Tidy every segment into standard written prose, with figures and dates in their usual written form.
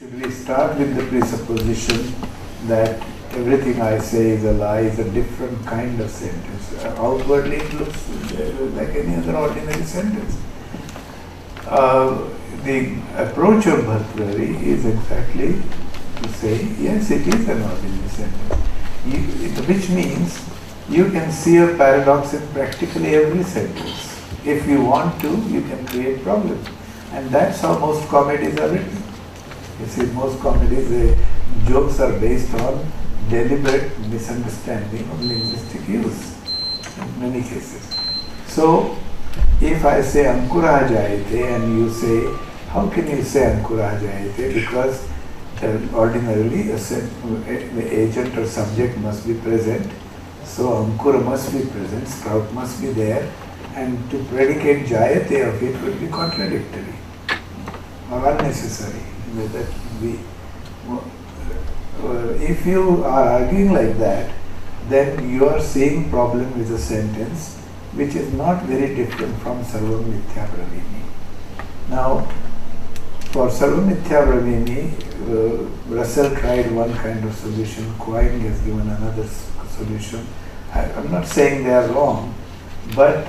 Should we start with the presupposition that everything I say is a lie, is a different kind of sentence? Outwardly it looks like any other ordinary sentence. The approach of Bhartṛ-hari'sVākyapadīya is exactly to say, yes, it is an ordinary sentence. Which means you can see a paradox in practically every sentence. If you want to, you can create problems. And that's how most comedies are written. You see, most comedies, jokes are based on deliberate misunderstanding of linguistic use in many cases. So, if I say Ankura Jayate and you say, how can you say Ankura Jayate? Because ordinarily the agent or subject must be present, so Ankura must be present, sprout must be there, and to predicate Jayate of it would be contradictory or unnecessary. If you are arguing like that, then you are seeing problem with a sentence which is not very different from Sarvam Mithya Bravini. Now, for Sarvam Mithya Bravini, Russell tried one kind of solution, Quine has given another solution. I'm not saying they are wrong, but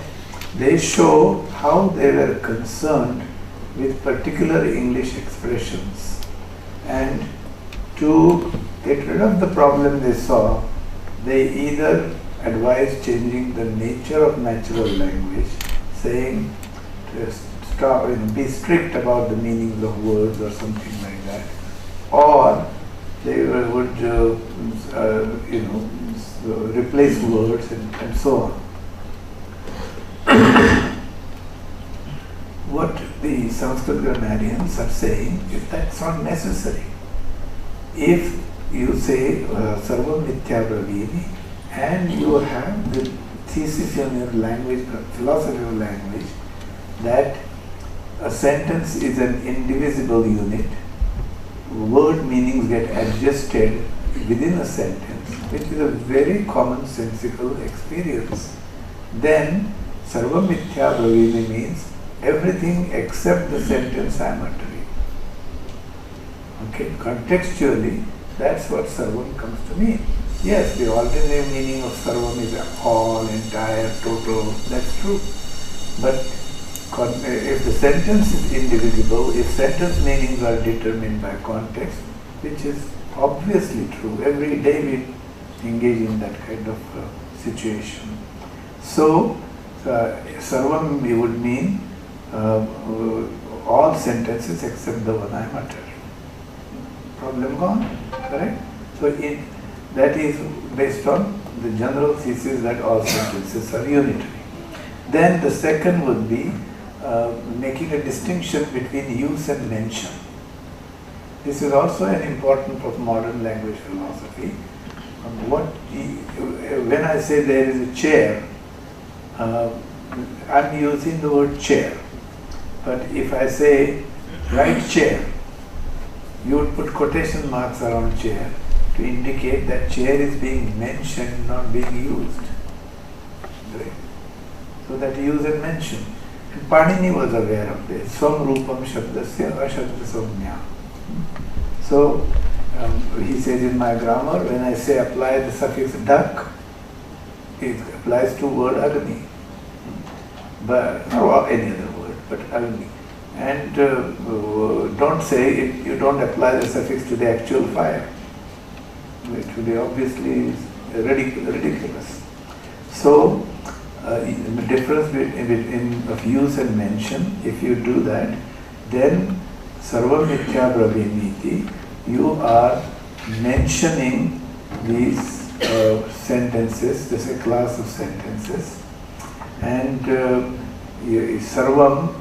they show how they were concerned with particular English expressions, and to get rid of the problem they saw, they either advised changing the nature of natural language, saying be strict about the meanings of words or something like that, or they would replace words and so on. What the Sanskrit grammarians are saying is that's not necessary. If you say Sarvam Mithya Bravini and you have the thesis in your language, philosophy of language, that a sentence is an indivisible unit, word meanings get adjusted within a sentence, which is a very commonsensical experience, then Sarvam Mithya Bravini means everything except the sentence I am uttering. Okay, contextually, that's what Sarvam comes to mean. Yes, the alternate meaning of Sarvam is all, entire, total, that's true. But if the sentence is indivisible, if sentence meanings are determined by context, which is obviously true, every day we engage in that kind of situation. So, Sarvam would mean all sentences except the one I am uttering. Problem gone, correct? So that is based on the general thesis that all sentences are unitary. Then the second would be making a distinction between use and mention. This is also an important of modern language philosophy. When I say there is a chair, I am using the word chair. But if I say right chair, you would put quotation marks around chair to indicate that chair is being mentioned, not being used. Right? So that use and mention. And Panini was aware of this. Svam rupam shabdasya ashabda somnya. So he says in my grammar, when I say apply the suffix duck, it applies to word agni, but or any other word, but agni. And don't say you don't apply the suffix to the actual fire. It will be obviously ridiculous. So the difference between of use and mention, if you do that, then Sarvam Mithya Bravini, you are mentioning these sentences, this is a class of sentences, and Sarvam,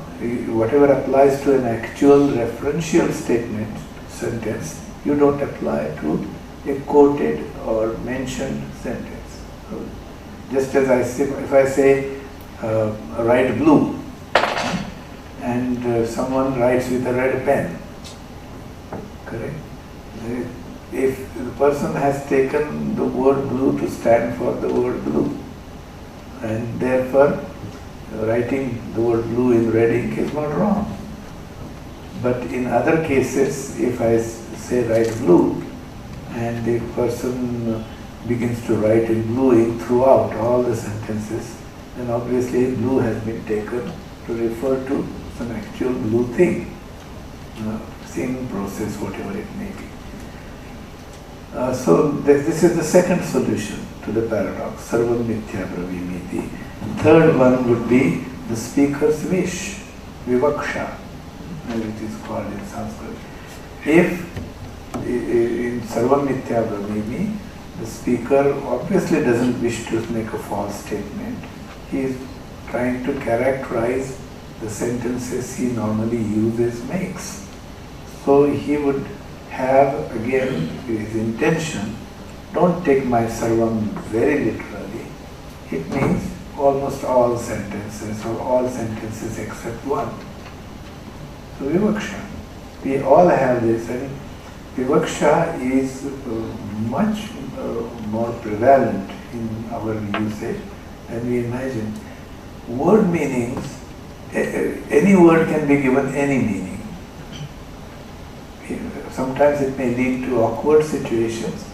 whatever applies to an actual referential statement, sentence, you don't apply to a quoted or mentioned sentence. So just as I say, if I say write blue, and someone writes with a red pen, correct? If the person has taken the word blue to stand for the word blue, and therefore writing the word blue in red ink is not wrong. But in other cases, if I say write blue, and the person begins to write in blue ink throughout all the sentences, then obviously blue has been taken to refer to some actual blue thing, same process, whatever it may be. So this is the second solution to the paradox, sarvam mithya bravimiti. Third one would be the speaker's wish, vivaksha, as it is called in Sanskrit. If in sarvam mithya bravimi, the speaker obviously doesn't wish to make a false statement. He is trying to characterize the sentences he normally uses, makes. So he would have, again, his intention, don't take my sarvam very literally. It means almost all sentences or all sentences except one. So vivaksha. We all have this, and vivaksha is much more prevalent in our usage than we imagine. Word meanings, any word can be given any meaning. Sometimes it may lead to awkward situations,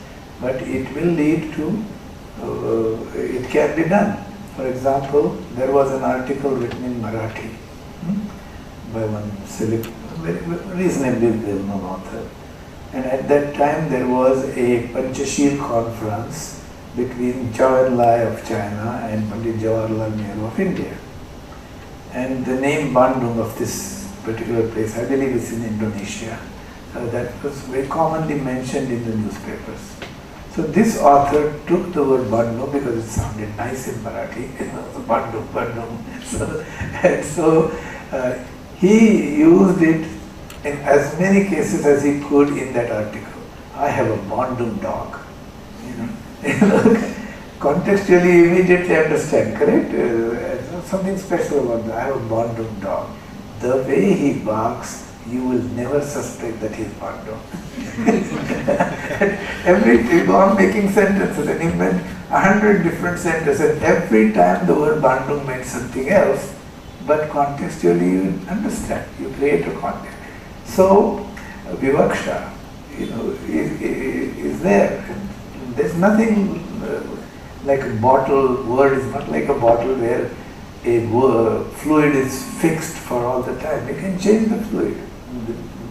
but it will lead to, it can be done. For example, there was an article written in Marathi by one reasonably well-known author. And at that time there was a Panchashil conference between Zhou Enlai of China and Pandit Jawaharlal Nehru of India. And the name Bandung of this particular place, I believe it's in Indonesia, that was very commonly mentioned in the newspapers. So this author took the word Bandung because it sounded nice in Marathi, Bandung, Bandung. And so he used it in as many cases as he could in that article. I have a Bandung dog. Contextually you immediately understand, correct? Something special about that. I have a Bandung dog. The way he barks, you will never suspect that he's Bandung. You go on making sentences, and he meant 100 different sentences, and every time the word Bandung meant something else, but contextually you understand, you create a context. So vivaksha, is there. There's nothing like a bottle. Word is not like a bottle where a fluid is fixed for all the time. You can change the fluid.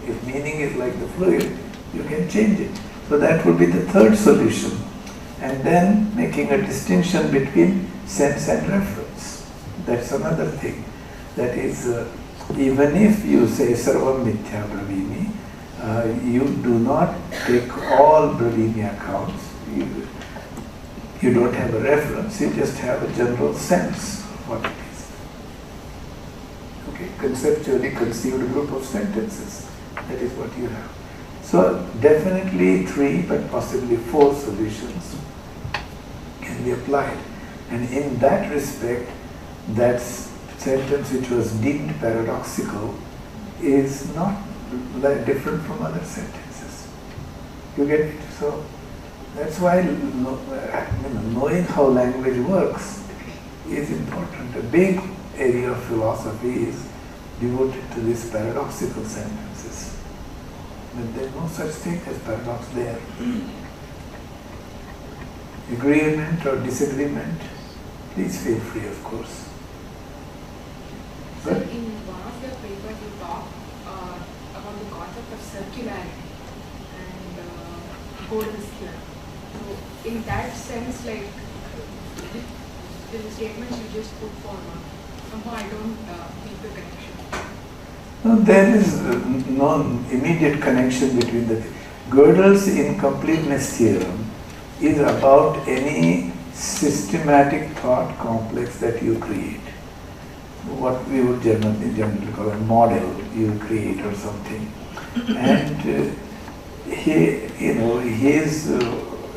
If meaning is like the fluid, you can change it. So that would be the third solution. And then making a distinction between sense and reference. That's another thing. That is, even if you say sarvam mithya bravimi, you do not take all bravimi accounts. You don't have a reference, you just have a general sense of what it is. Okay, conceptually conceived group of sentences. That is what you have. So definitely 3 but possibly 4 solutions can be applied. And in that respect, that sentence which was deemed paradoxical is not different from other sentences. You get it? So that's why knowing how language works is important. A big area of philosophy is devoted to these paradoxical sentences. But there is no such thing as paradox there. Agreement or disagreement, please feel free, of course. So in one of your papers you talk about the concept of circularity and Gödel's theorem. So in that sense, like the statements you just put forward, somehow I don't make the connection. No, there is no immediate connection between the Gödel's incompleteness theorem is about any systematic thought complex that you create. What we would generally call a model you create or something. And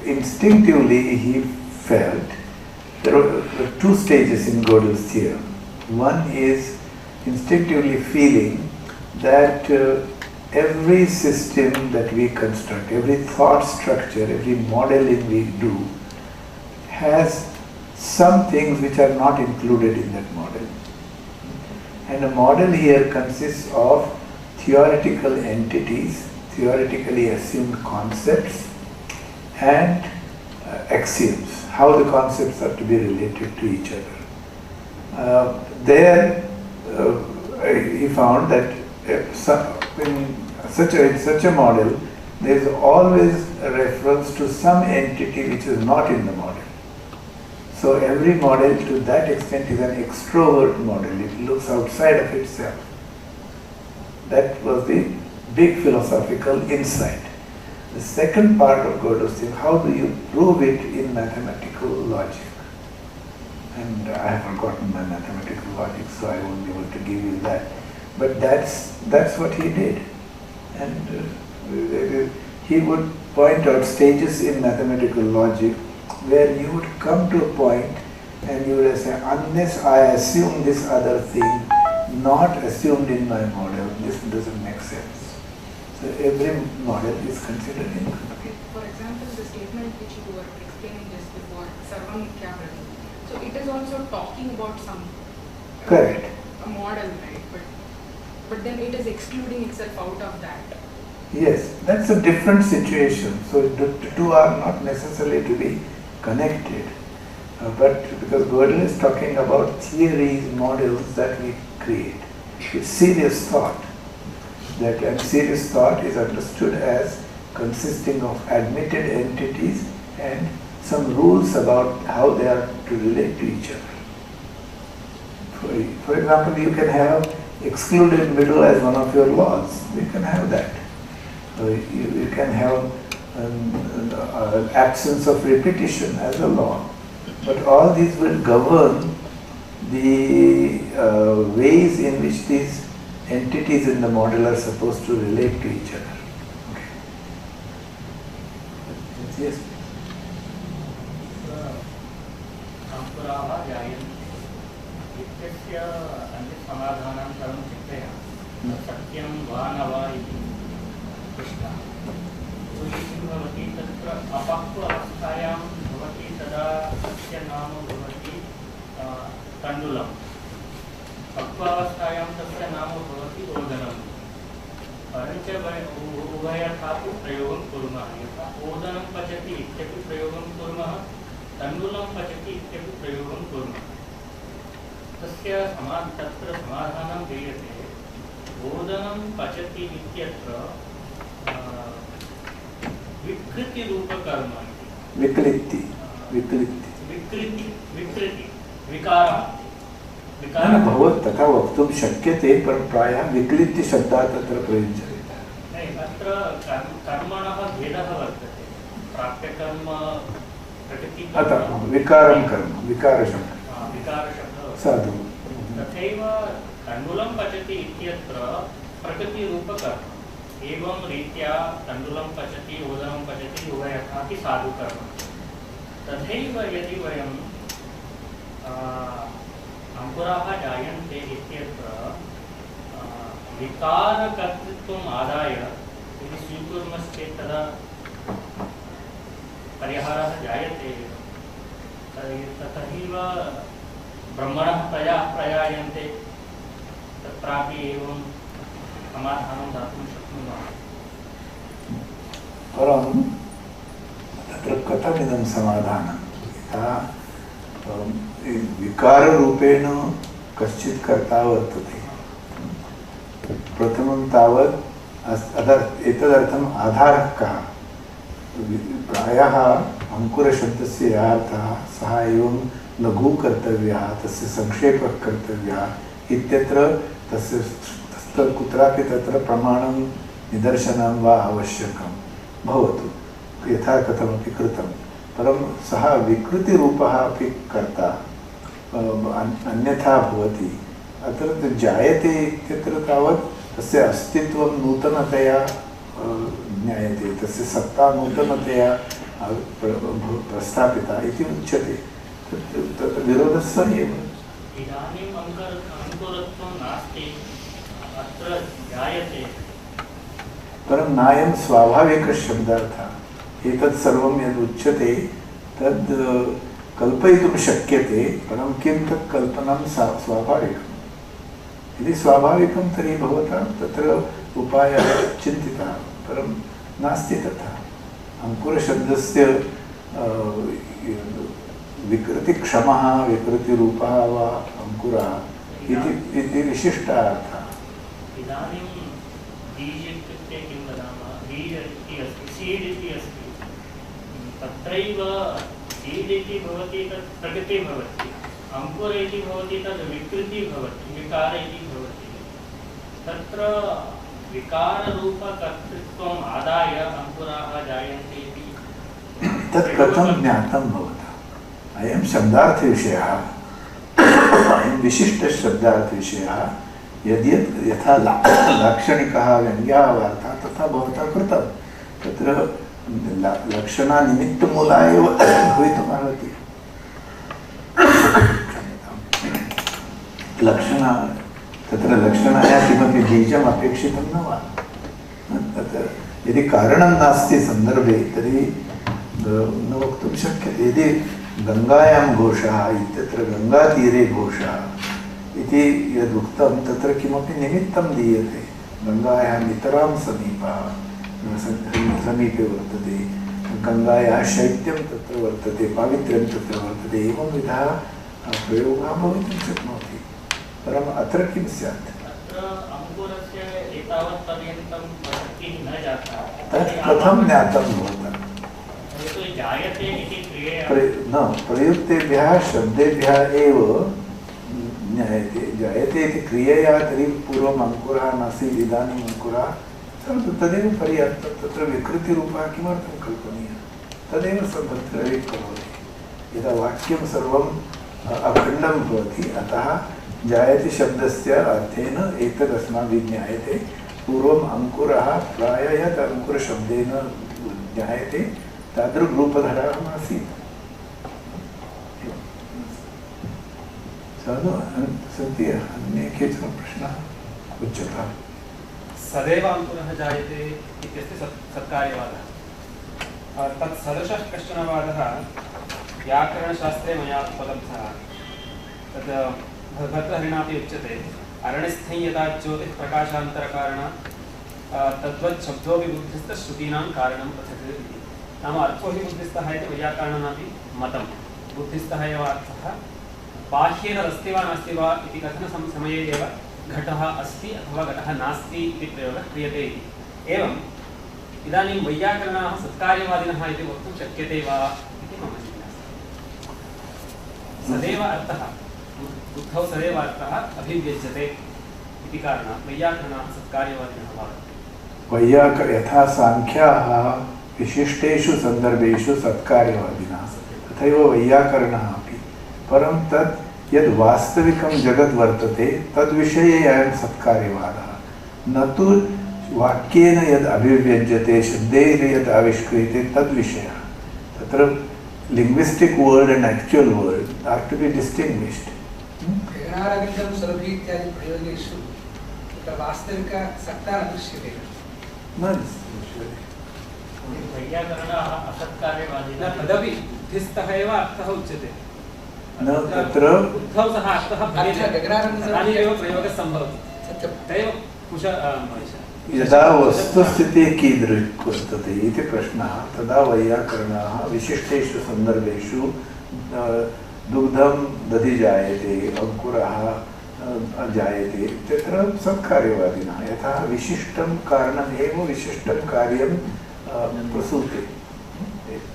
instinctively he felt there are 2 stages in Gödel's theorem. One is instinctively feeling that every system that we construct, every thought structure, every modeling we do has some things which are not included in that model. And a model here consists of theoretical entities, theoretically assumed concepts and axioms, how the concepts are to be related to each other. There he found that in such a model, there is always a reference to some entity which is not in the model. So every model to that extent is an extrovert model. It looks outside of itself. That was the big philosophical insight. The second part of Gödel's thing, how do you prove it in mathematical logic? And I have forgotten my mathematical logic, so I won't be able to give you that. But that's what he did. And he would point out stages in mathematical logic where you would come to a point and you would say, unless I assume this other thing, not assumed in my model, this doesn't make sense. So every model is considered incomplete. Okay. For example, the statement which you were explaining just before, Sarvam Vākyapadīya. So it is also talking about some Correct. A model, right? But then it is excluding itself out of that. Yes, that's a different situation. So the two are not necessarily to be connected. But because Gödel is talking about theories, models that we create. It's serious thought. And serious thought is understood as consisting of admitted entities and some rules about how they are to relate to each other. For example, you can have excluded middle as one of your laws. You can have that. You can have absence of repetition as a law. But all these will govern the ways in which these entities in the model are supposed to relate to each other. Okay. Yes. समाधानं सर्वं चिन्तयामि सत्यं वा न वा इति पृष्टः किं भवति तत्र अपक्व अवस्थायां भवति तदा तस्य नाम भवति तण्डुलं पक्वावस्थायां तस्य नाम भवति ओदनं परञ्च उभयथा तु प्रयोगं कुर्मः यथा ओदनं पचति इत्यपि प्रयोगं कुर्मः तण्डुलं पचति इत्यपि प्रयोगं कुर्मः तस्य तत्र समाधानं दीयते ओदनं पचति इत्यत्र विकृतिरूपकर्म विकृति विकारः भवत् तथा वक्तुं शक्यते परं प्रायः विकृति शब्दः तत्र प्रयुज्यते नहीं अत्र कर्मणः भेदः वर्तते प्राप्यकर्म प्रकृति अतः विकारं कर्म विकारशब्दः साधु तथैव तण्डुलं पचति इत्यत्र प्रकृतिरूपकर्म एवं रीत्या तण्डुलं पचति ओदनं पचति उभयथापि साधुकर्म तथैव यदि वयं अंकुराः जायन्ते इत्यत्र विकारकर्तृत्वम् आदाय यदि स्वीकुर्मश्चेत् तदा परिहारः जायते तथैव ब्रह्मणः प्रयायन्ते तत्रापि एवं समाधानं दातुं शक्नुमः परं तत्र कथमिदं समाधानं यथा विकाररूपेण कश्चित् कर्ता वर्तते प्रथमं तावत् एतदर्थम् आधारः कः प्रायः अंकुरशब्दस्य यः अर्थः सः एवं लघु कर्तव्यः तस्य संक्षेपः कर्तव्यः इत्यत्र तस्य कुत्रापि तत्र प्रमाणं निदर्शनं वा आवश्यकं भवतु यथा कथमपि कृतं परं सः विकृतिरूपः अपि कर्ता अन्यथा भवति अत्र जायते इत्यत्र तावत् तस्य अस्तित्वं नूतनतया ज्ञायते तस्य सत्ता नूतनतया प्रस्थापिता इति उच्यते तत्र विरोधः स एव इदानीम् अंकुरत्वं नास्ति अत्र जायते परं नायं स्वाभाविकशब्दार्थः एतत् सर्वं यद् उच्यते तद् कल्पयितुं शक्यते परं किं तत् कल्पनं स्वाभाविकं यदि स्वाभाविकं तर्हि भवता तत्र उपायः चिन्तितः परं नास्ति तथा। अंकुरशब्दस्य विकृतिक्षमः विकृतिरूपः वा अंकुरः इति विशिष्टः अर्थः। इदानीं बीज इत्युक्ते किं वदामः, बीज इति अस्ति, सीड् इति अस्ति, तत्रैव सीड् इति भवति तत् प्रकृतिः भवति, अंकुर इति भवति तद् विकृतिः भवति, विकार इति भवति। तत्र विकाररूपकर्तृत्वम् आदाय अंकुराः जायन्ते इति तत् कथं ज्ञातं भवता? अयं शब्दार्थविषयः, अयं विशिष्टशब्दार्थविषयः। यद्यत् यथा लाक्षणिकः व्यङ्ग्यः वार्ता तथा भवता कृतं, तत्र लक्षणानिमित्तमूला एव भवितुमर्हति। तत्र लक्षणाय किमपि बीजम् अपेक्षितं न वा? तत्र यदि कारणं नास्ति सन्दर्भे तर्हि न वक्तुं शक्यते। यदि गङ्गायां घोषः इत्यत्र गङ्गातीरे घोषः इति यदुक्तं तत्र किमपि निमित्तं दीयते। गङ्गायां नितरां समीपे वर्तते, गङ्गायाः शैत्यं तत्र वर्तते, पावित्र्यं तत्र वर्तते, एवं विधः प्रयोगः भवितुं शक्नोति। परम् अत्र किं स्यात्? अंकुरस्य एतावत्पर्यन्तं प्रसक्तिः न जाता। तत् कथं ज्ञातं भवता? जायते इति क्रियया न प्रयुक्तेभ्यः शब्देभ्यः एव ज्ञायते। जायते इति क्रियया तर्हि पूर्वम् अंकुरः नासीत्, इदानीम् अंकुरः, तदेव पर्याप्तं। तत्र विकृतिरूपः किमर्थं कल्पनीयः? तदेव तत्र करोति। यदा वाक्यं सर्वम् अखण्डं भवति, अतः जायते शब्दस्य अर्थेन एतद् अस्माभिः ज्ञायते। पूर्वम् अंकुरः प्रायः यत् अंकुरशब्देन ज्ञायते तादृग्रूपधरः आसीत्। साधु सन्ति अन्ये केचन प्रश्नाः उच्यताम्। सदैव अंकुरः जायते इत्यस्य सत्कार्यवादः। तत् सदृशः कश्चन वादः व्याकरणशास्त्रे मया उपलब्धः। तत् भर्तृहरिणापि उच्यते। अरणिस्थं यदा ज्योतिः प्रकाशान्तरकारणः तद्वत् शब्दोऽपि बुद्धिस्तः श्रुतीनां कारणं पृथक् इति। नाम अर्थो हि बुद्धिस्तः इति वैयाकरणानापि मतं। बुद्धिस्तः एव अर्थः। बाह्येन अस्ति वा नास्ति वा इति कथनसमये एव घटः अस्ति अथवा घटः नास्ति इति प्रयोगः क्रियते इति। एवम् इदानीं वैयाकरणाः सत्कार्यवादिनः इति वक्तुं शक्यते वा इति मम जिज्ञासा। सदैव अर्थः बुद्धौ सदैव अर्थः अभिव्यज्यते इति कारणात् वैयाकरणाः सत्कार्यवादिनः वा? यथा सांख्याः विशिष्टेषु सन्दर्भेषु सत्कार्यवादिनः, तथैव वैयाकरणः अपि। परं तत् यद् वास्तविकं जगत् वर्तते तद्विषये अयं सत्कार्यवादः, न तु वाक्येन यद् अभिव्यज्यते, शब्दैः यद् आविष्क्रियते तद्विषयः। तत्र linguistic world and actual world are to be distinguished. गगनारविन्दं सुरभि इत्यादि प्रयोगेषु तत्र वास्तविकसत्ता न दृश्यते। न दृश्यते। वैयाकरणाः असत्कार्यवादिनः तदपि बुद्धिस्तः एव अर्थः उच्यते। न तत्र बुद्धौ सः अर्थः तदानीमेव प्रयोगः सम्भवति। तदेव यदा वस्तुस्थितिः कीदृशी वर्तते इति प्रश्नः, तदा वैयाकरणाः विशिष्टेषु सन्दर्भेषु दुग्धं दधि जायते, अंकुरः जायते इत्यत्र सत्कार्यवादिनः। यथा विशिष्टं कारणम् एव विशिष्टं कार्यं प्रसूते,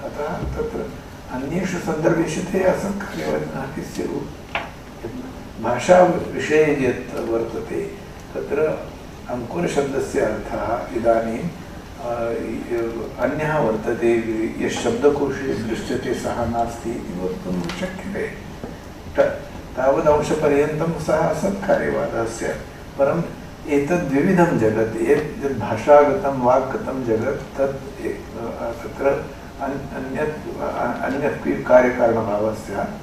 अतः तत्र अन्येषु सन्दर्भेषु ते असत्कार्यवादिनः अपि स्युः। भाषाविषये यत् वर्तते तत्र अंकुरशब्दस्य अर्थः इदानीम् अन्यः वर्तते, यः शब्दकोशे दृश्यते सः नास्ति इति वक्तुं शक्यते। तावदंशपर्यन्तं सः असत्कार्यवादः स्यात्। परम् एतद् द्विविधं जगत्, यद् भाषागतं वाक्गतं जगत् तत् तत्र अन्यत् कार्यकारणभावः स्यात्।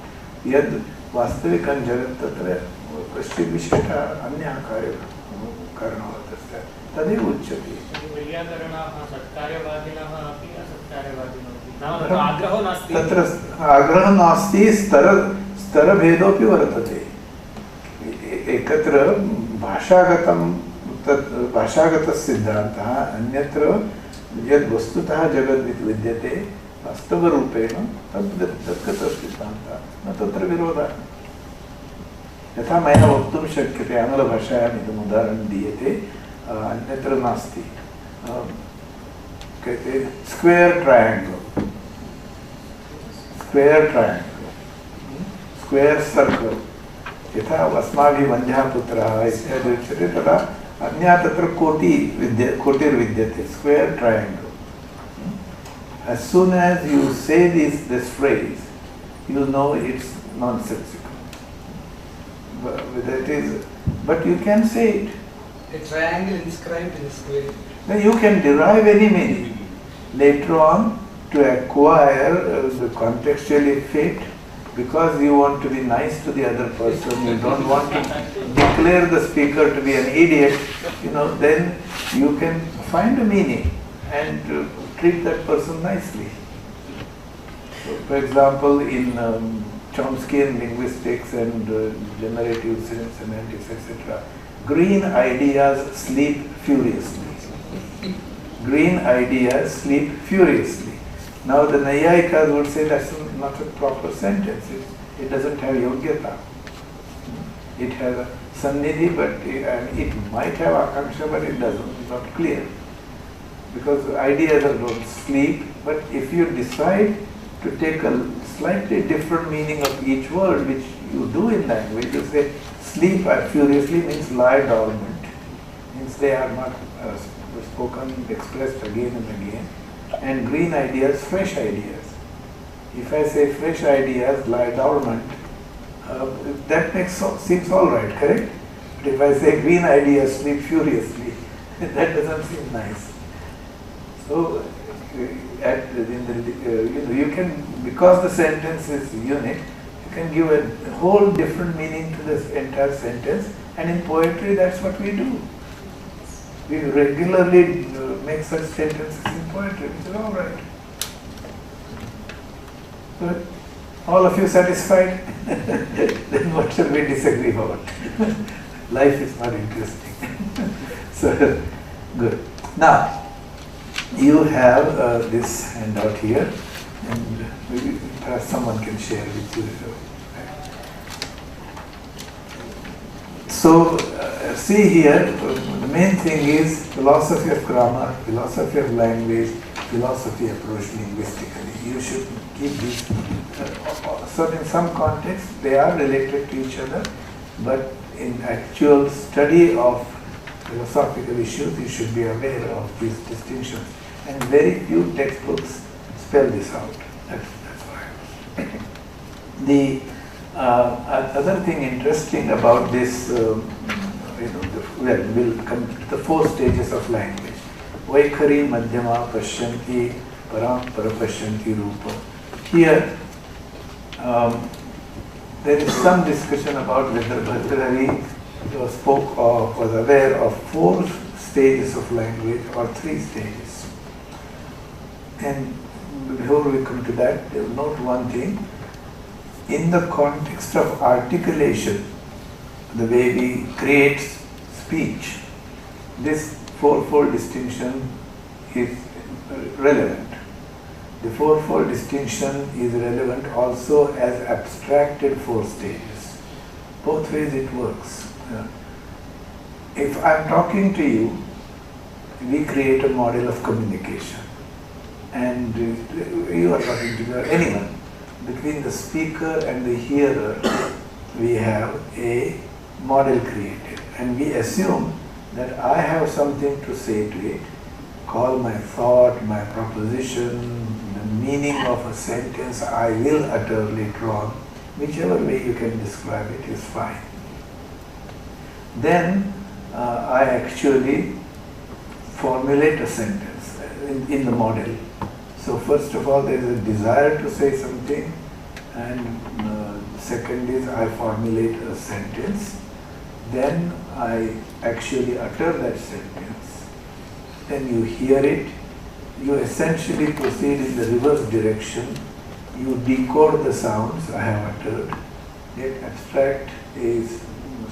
यद् वास्तविकं जगत् तत्र कश्चित् विशिष्टः अन्यः कारणभावः स्यात्, तदेव उच्यते। वैयाकरणाः सत्कार्यवादिनः अपि असत्कार्यवादिनः अपि। आग्रहो नास्ति। तत्र आग्रहः नास्ति, स्तरभेदोऽपि वर्तते। एकत्र भाषागतं तत् भाषागतसिद्धान्तः, अन्यत्र यद् वस्तुतः जगद् विद्यते वास्तवरूपेण तद्गतसिद्धान्तः न तत्र विरोधः यथा मया वक्तुं शक्यते आङ्ग्लभाषायाम् इदम् उदाहरणं दीयते अन्यत्र नास्ति कहते स्क्वेयर ट्रायंगल स्क्वेयर सर्कल यथा अस्माभिः वन्ध्यः पुत्रः इत्यादि उच्यते तदा अन्या तत्र कोटिर्विद्यते square triangle. As soon as you say this phrase, you know it's nonsensical. But you can say it. A triangle inscribed in a square. Then you can derive any meaning. Later on, to acquire the contextually fit, because you want to be nice to the other person, you don't want to declare the speaker to be an idiot, then you can find a meaning and treat that person nicely. So, for example, in Chomskyan linguistics and generative semantics, etc., green ideas sleep furiously. Green ideas sleep furiously. Now the Nayayikas would say that's not a proper sentence. It doesn't have yogyata. It has a sannidhi, but it might have akanksha, but it doesn't. It's not clear. Because ideas don't sleep, but if you decide to take a slightly different meaning of each word, which you do in language, you say sleep furiously means lie dormant. Means they are not spoken, expressed again and again. And green ideas, fresh ideas. If I say fresh ideas lie dormant, that seems all right, correct? But if I say green ideas sleep furiously, that doesn't seem nice. So, you can, because the sentence is unique, you can give a whole different meaning to this entire sentence, and in poetry that's what we do. We regularly make such sentences in poetry, which is all right. Good. All of you satisfied? Then what shall we disagree about? Life is not interesting. So, good. Now, you have this handout here, and maybe perhaps someone can share with you. So, see here, the main thing is philosophy of grammar, philosophy of language, philosophy approached linguistically. You should keep these. So, in some contexts, they are related to each other, but in actual study of philosophical issues, you should be aware of these distinctions. And very few textbooks spell this out. That's why. The other thing interesting about this, we'll come to the 4 stages of language. Vaikhari, Madhyama, Pashyanti, Param, Parapashyanti, Rupa. Here, there is some discussion about whether Bhartṛ-hari was aware of 4 stages of language or 3 stages. And before we come to that, note one thing. In the context of articulation, the way we create speech, this 4-fold distinction is relevant. The 4-fold distinction is relevant also as abstracted 4 stages. Both ways it works. If I'm talking to you, we create a model of communication. And you are talking to anyone. Between the speaker and the hearer, we have a model created. And we assume that I have something to say to it, call my thought, my proposition, the meaning of a sentence I will utter later on. Whichever way you can describe it is fine. Then I actually formulate a sentence in the model. So first of all, there is a desire to say something, and second is I formulate a sentence. Then I actually utter that sentence. Then you hear it. You essentially proceed in the reverse direction. You decode the sounds I have uttered. Yet abstract is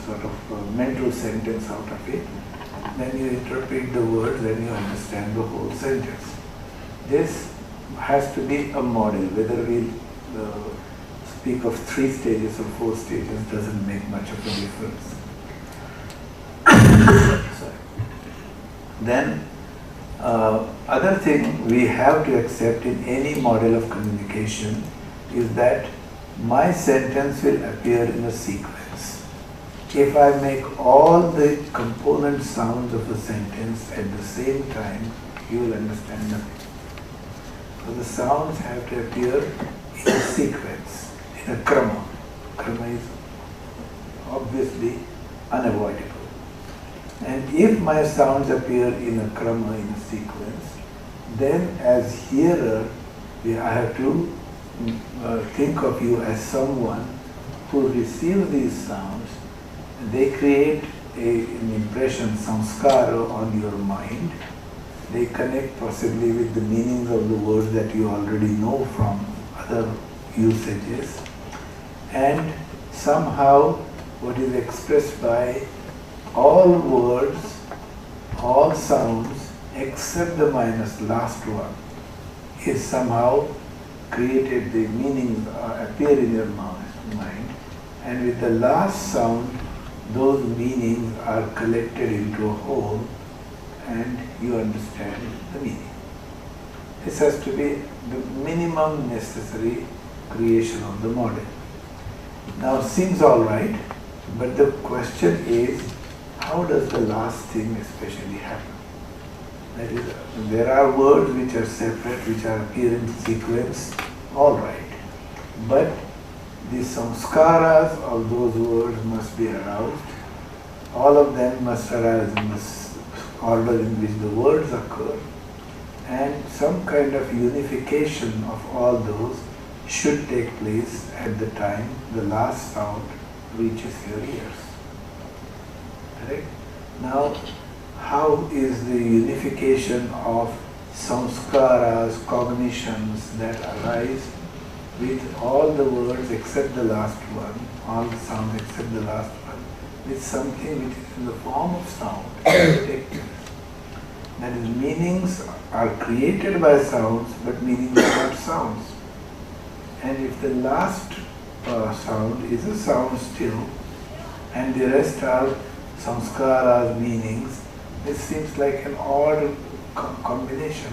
sort of a mental sentence out of it. then you interpret the words and you understand the whole sentence. This has to be a model. Whether we speak of 3 stages or 4 stages doesn't make much of a difference. Sorry. Then, other thing we have to accept in any model of communication is that my sentence will appear in a sequence. If I make all the component sounds of a sentence at the same time, you will understand nothing. So the sounds have to appear in a sequence, in a krama. Krama is obviously unavoidable. And if my sounds appear in a krama, in a sequence, then as hearer, I have to think of you as someone who receives these sounds. They create an impression, samskara, on your mind. They connect possibly with the meanings of the words that you already know from other usages. And somehow what is expressed by all words, all sounds, except the minus last one, is somehow created, the meanings appear in your mind, and with the last sound, those meanings are collected into a whole, and you understand the meaning. This has to be the minimum necessary creation of the model. Now, seems all right, but the question is, how does the last thing especially happen? That is, there are words which are separate, which are appear in sequence, all right. But the samskaras of those words must be aroused. All of them must arise in this order in which the words occur. And some kind of unification of all those should take place at the time the last sound reaches your ears. Correct? Now, how is the unification of samskaras, cognitions that arise with all the words except the last one, all the sounds except the last one, with something which is in the form of sound? That is, meanings are created by sounds, but meanings are not sounds. And if the last sound is a sound still, and the rest are samskaras, meanings, this seems like an odd combination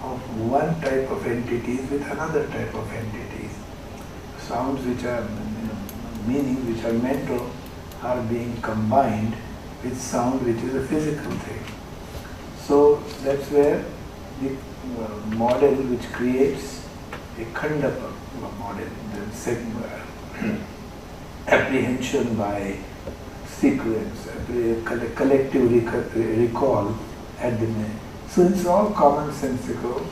of one type of entities with another type of entities. Sounds which are, meanings which are mental are being combined with sound which is a physical thing. So that's where the model which creates a khanda model, the apprehension by sequence, collective recall at the end. So it's all commonsensical.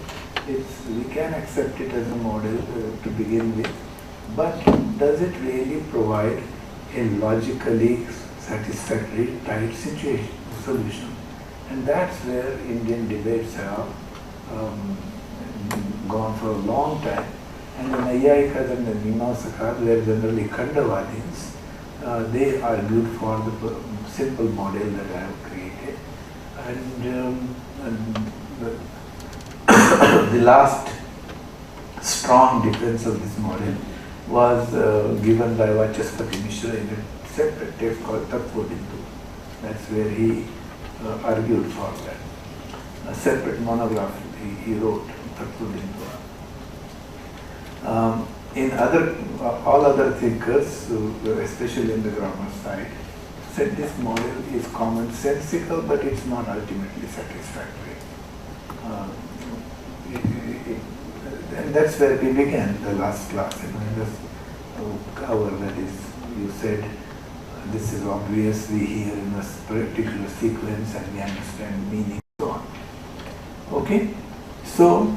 We can accept it as a model to begin with, but does it really provide a logically satisfactory tight solution? And that's where Indian debates have gone for a long time. And the Naiyayikas and the Mīmāsakas were generally Khandavadins. They argued for the simple model that I have created. And the last strong defense of this model was given by Vākyapadīya Mishra in a separate text called Tattva-bindu. That's where he argued for that. A separate monograph he wrote, Tattva-bindu. In all other thinkers, especially in the grammar side, said this model is commonsensical, but it's not ultimately satisfactory. And that's where we began the last class. In this hour, that is, you said this is obvious, we hear in a particular sequence and we understand meaning and so on. Okay? So,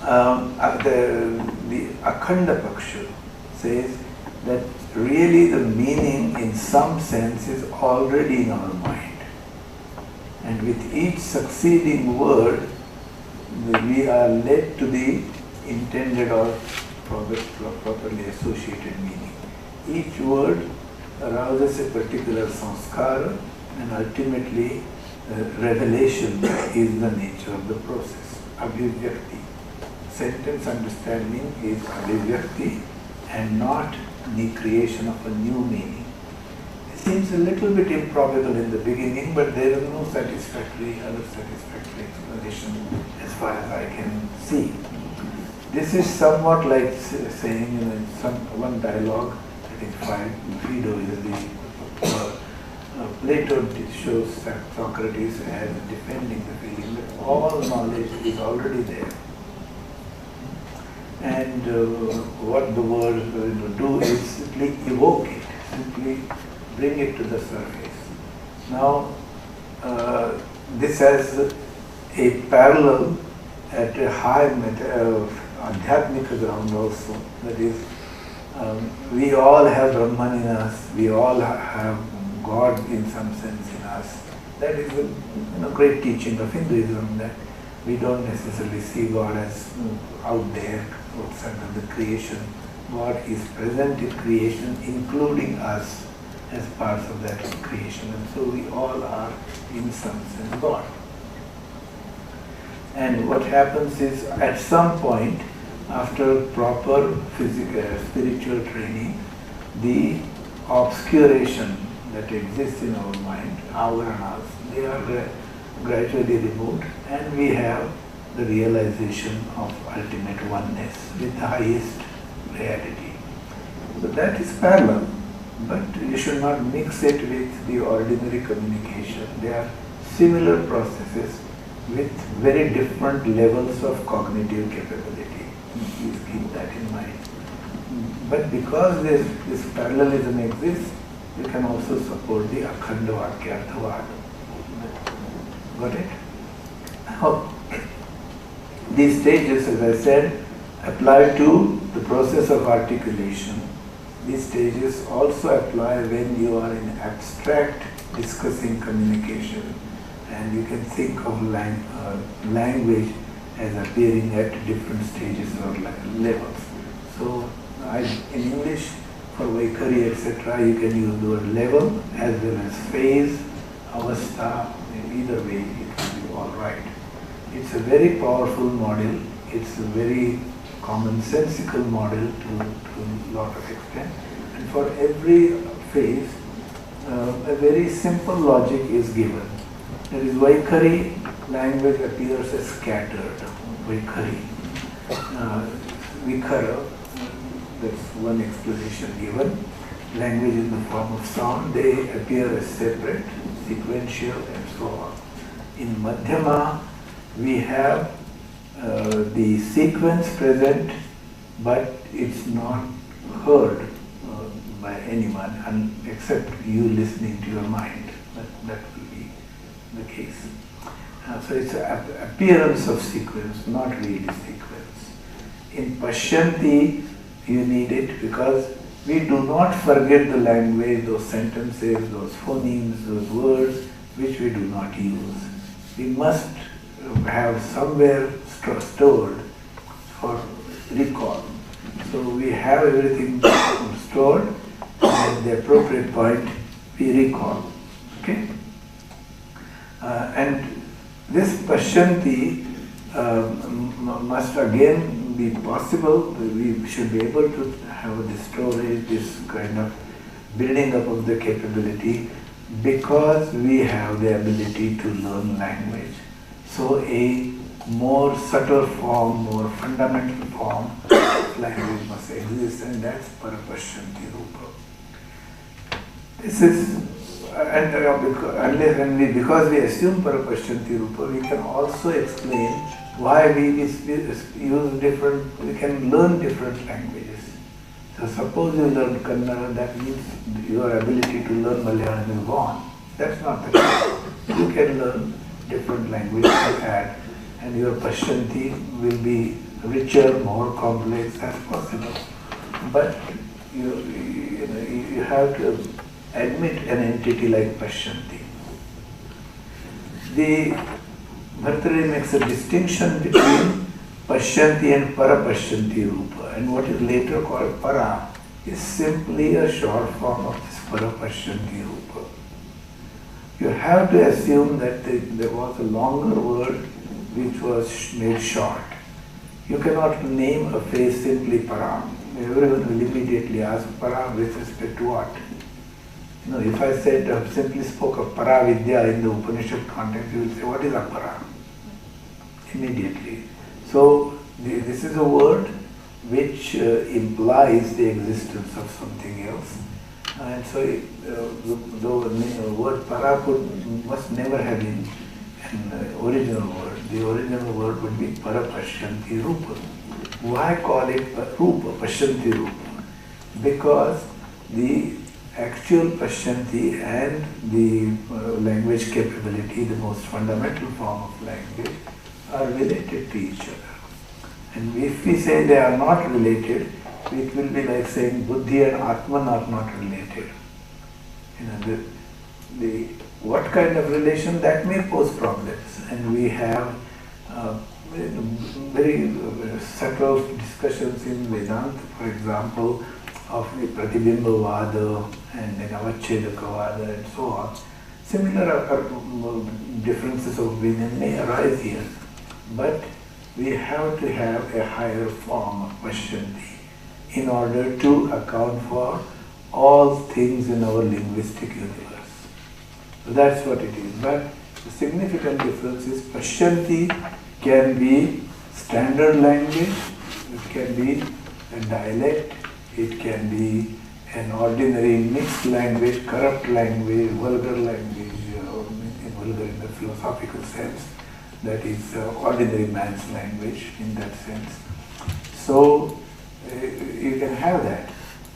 the Akhanda Paksha says that really the meaning in some sense is already in our mind. And with each succeeding word, we are led to the intended or properly associated meaning. Each word arouses a particular samskara, And ultimately, revelation is the nature of the process. Abhivyakti. Sentence understanding is abhivyakti and not the creation of a new meaning. It seems a little bit improbable in the beginning, but there is no other satisfactory explanation as far as I can see. This is somewhat like saying in one dialogue, I think Phaedo is the Plato shows Socrates as defending the feeling that all knowledge is already there. And what the words do is simply evoke it, simply bring it to the surface. Now, this has a parallel at a high adhyatmika ground also. That is, we all have Brahman in us, we all have God in some sense in us. That is a great teaching of Hinduism, that we don't necessarily see God as out there outside of the creation. God is present in creation, including us as parts of that creation, and so we all are in some sense God. And what happens is, at some point, after proper physical, spiritual training, the obscuration that exists in our mind, avaranas, they are gradually removed, and we have the realization of ultimate oneness with the highest reality. So that is parallel, but you should not mix it with the ordinary communication. They are similar processes with very different levels of cognitive capability. Please keep that in mind. But because this parallelism exists, you can also support the Akhanda Vakyartha. Got it? Now, these stages, as I said, apply to the process of articulation. These stages also apply when you are in abstract discussing communication, and you can think of language as appearing at different stages or levels. So, in English, for Vaikari, etc., you can use the word level as well as phase, avastha. Either way, it will be all right. It's a very powerful model. It's a very commonsensical model to a lot of extent. And for every phase, a very simple logic is given. That is, Vaikari language appears as scattered. Vaikari. Vikara, that's one explanation given. Language in the form of sound, they appear as separate, sequential, and so on. In Madhyama, we have the sequence present, but it's not heard by anyone except you listening to your mind. That will be the case. So it's an appearance of sequence, not really sequence. In Pashyanti, you need it because we do not forget the language, those sentences, those phonemes, those words which we do not use. We must have somewhere stored for recall. So we have everything stored, and at the appropriate point we recall. Okay? And this Pashyanti must again be possible. We should be able to have this storage, this kind of building up of the capability, because we have the ability to learn language. So a more subtle form, more fundamental form of language must exist, and that's Parapashyanti Rupa. This is, because we assume Parapashyanti Rupa, we can also explain why we use different, we can learn different languages. So suppose you learn Kannada, that means your ability to learn Malayalam is gone. That's not the case. You can learn different languages to add, and your Pashyanti will be richer, more complex as possible. But you have to admit an entity like Pashyanti. The Bhartṛ makes a distinction between Pashyanti and Parapashyanti Rupa, and what is later called Para is simply a short form of this Parapashyanti Rupa. you have to assume that there was a longer word which was made short. You cannot name a phase simply para. Everyone will immediately ask para with respect to what? You know, if I said simply spoke of para vidya in the Upanishad context, you will say, what is apara? Immediately. So this is a word which implies the existence of something else. And so the word para must never have been an original word. The original word would be parapashyanti rupa. Why call it rupa, pashyanti rupa? Because the actual pashyanti and the language capability, the most fundamental form of language, are related to each other. And if we say they are not related, it will be like saying buddhi and atman are not related. You know, what kind of relation that may pose problems, and we have very subtle discussions in Vedanta, for example, of the Pratibimbavada and then Avachedakavada and so on. Similar differences of opinion may arise here, but we have to have a higher form of pashyanti in order to account for all things in our linguistic universe. So that's what it is. But the significant difference is pashyanti can be standard language, it can be a dialect, it can be an ordinary mixed language, corrupt language, vulgar language, vulgar in the philosophical sense, that is ordinary man's language in that sense. So you can have that.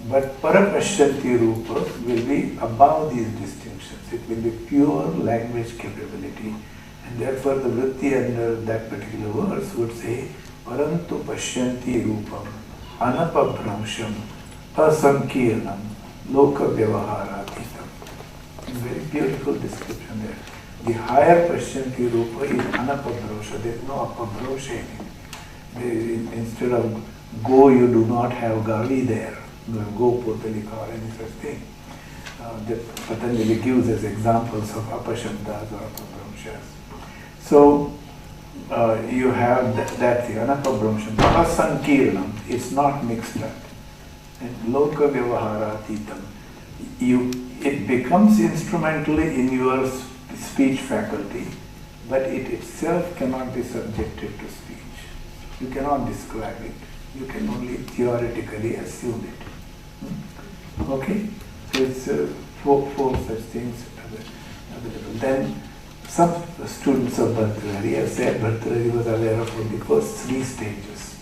But parapashyanti rupa will be above these distinctions. It will be pure language capability. And therefore the vritti under that particular verse would say, parantu pashyanti rupam anapabhramsham asankirnam loka vyavaharatitam. Very beautiful description there. The higher pashyanti rupa is anapabhramsha. There is no apabhramsha in it. Instead of go, you do not have gavi there. Go potalika or any such thing. That Patanjali gives as examples of apashabdas or apabhramshas. So you have that thing, anapabhramsham, asankirnam, it's not mixed up. And loka vyavaharatitam, it becomes instrumentally in your speech faculty, but it itself cannot be subjected to speech. You cannot describe it. You can only theoretically assume it. Okay? So it's four such things available. Then some students of Bhartṛ-hari have said Bhartṛ-hari was aware of only first 3 stages.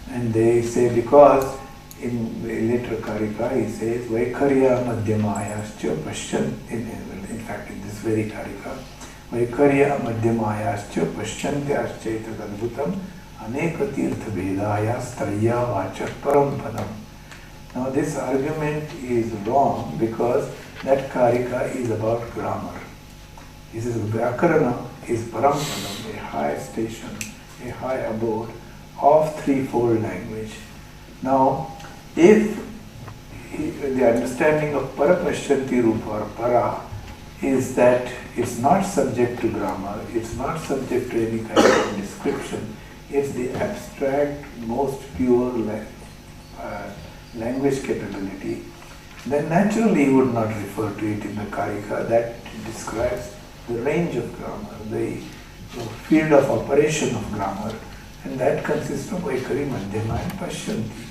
And they say because in the later Karika he says Vaikharya Madhyamayascha Pashyan, in fact in this very Karika, Vaikharya Madhyamayascha Pashyantyascha Etadadbhutam Aneka Tirtha Vedaya Straya Vachat Param Padam. Now this argument is wrong because that Karika is about grammar. This is Vyakarana is Parampadam, a high station, a high abode of threefold language. Now, if the understanding of Parapashyanti Rupa or Para is that it's not subject to grammar, it's not subject to any kind of description, it's the abstract, most pure language capability, then naturally you would not refer to it in the Karika. That describes the range of grammar, the field of operation of grammar, and that consists of Vaikari, Madhyama and Pashyanti.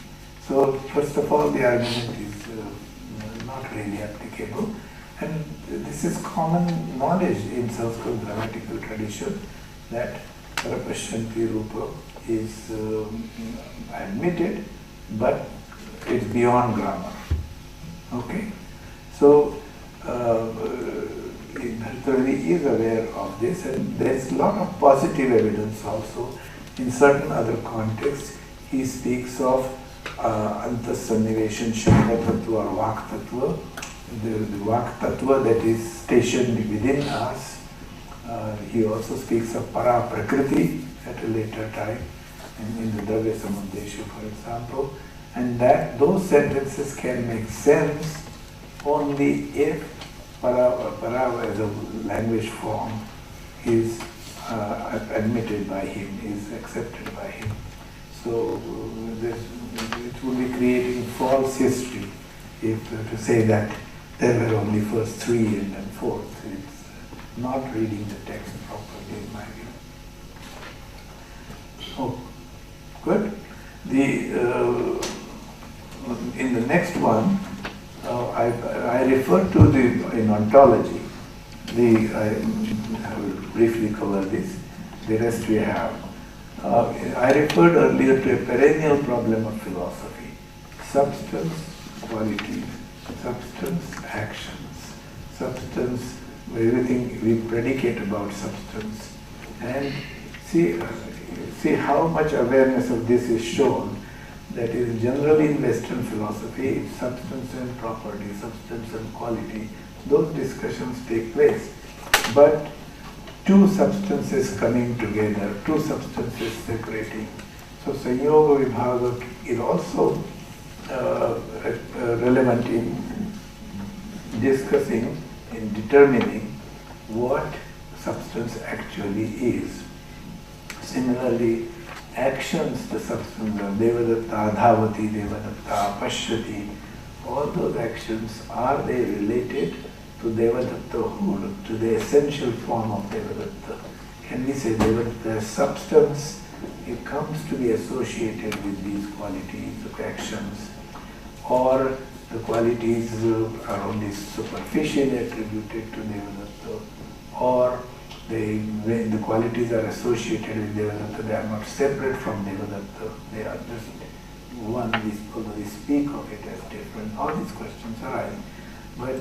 So first of all, the argument is not really applicable, and this is common knowledge in Sanskrit grammatical tradition that Parapashyanti Rupa is admitted, but it's beyond grammar. Okay? So Bhartṛ-hari is aware of this, and there's a lot of positive evidence also. In certain other contexts, he speaks of antasanniveshan shabda tattva or vak tattva, the vak tattva that is stationed within us. He also speaks of para prakriti at a later time, in the Dravya Samudesha, for example. And that those sentences can make sense only if para as a language form is admitted by him, is accepted by him. So it would be creating false history if to say that there were only first three and then fourth. It's not reading the text properly in my view. Oh, good. In the next one, I refer to in ontology. I will briefly cover this. The rest we have. I referred earlier to a perennial problem of philosophy: substance, quality, substance, actions, substance, everything we predicate about substance, and see how much awareness of this is shown. That is, generally in Western philosophy, substance and property, substance and quality, those discussions take place. But two substances coming together, two substances separating. So Sanyoga Vibhaga is also relevant in discussing, in determining what substance actually is. Similarly, actions, the substance, Devadatta, Dhavati, Devadatta, Pashyati, all those actions, are they related to Devadattahood, to the essential form of Devadatta? Can we say Devadatta substance, it comes to be associated with these qualities of actions, or the qualities are only superficially attributed to Devadatta, or when the qualities are associated with Devadatta, they are not separate from Devadatta, they are just one, although we speak of it as different. All these questions arise. But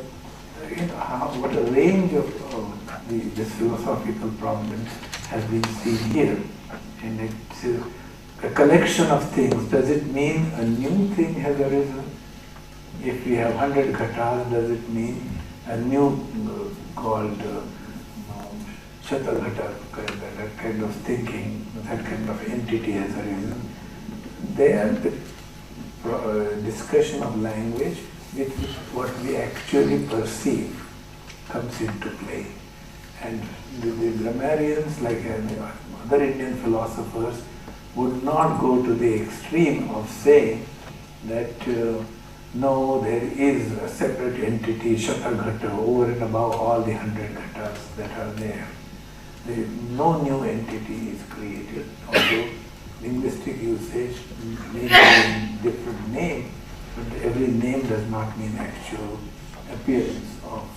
what a range of this philosophical problems has been seen here. And it's a collection of things. Does it mean a new thing has arisen? If we have 100 ghatas, does it mean a new called Shataghata, that kind of thinking, that kind of entity has arisen? There, the discussion of language with what we actually perceive comes into play. And the grammarians, like other Indian philosophers, would not go to the extreme of saying that no, there is a separate entity, Shataghata, over and above all the 100 ghatas that are there. No new entity is created, although linguistic usage may have a different name, but every name does not mean actual appearance of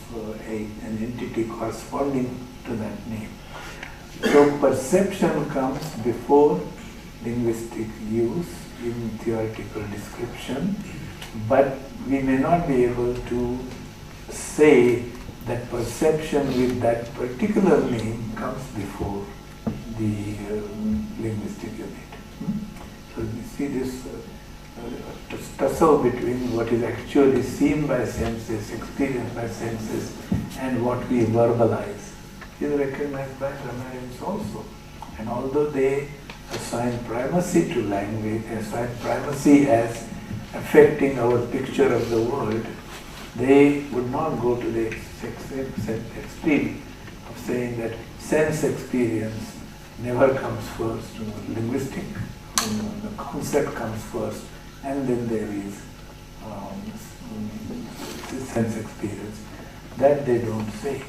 an entity corresponding to that name. So perception comes before linguistic use in theoretical description, but we may not be able to say that perception with that particular name comes before the linguistic unit. So you see this tussle between what is actually seen by senses, experienced by senses, and what we verbalize is recognized by grammarians also. And although they assign primacy to language, assign primacy as affecting our picture of the world, they would not go to the extreme of saying that sense experience never comes first. Linguistic, the concept comes first, and then there is sense experience. That they don't say.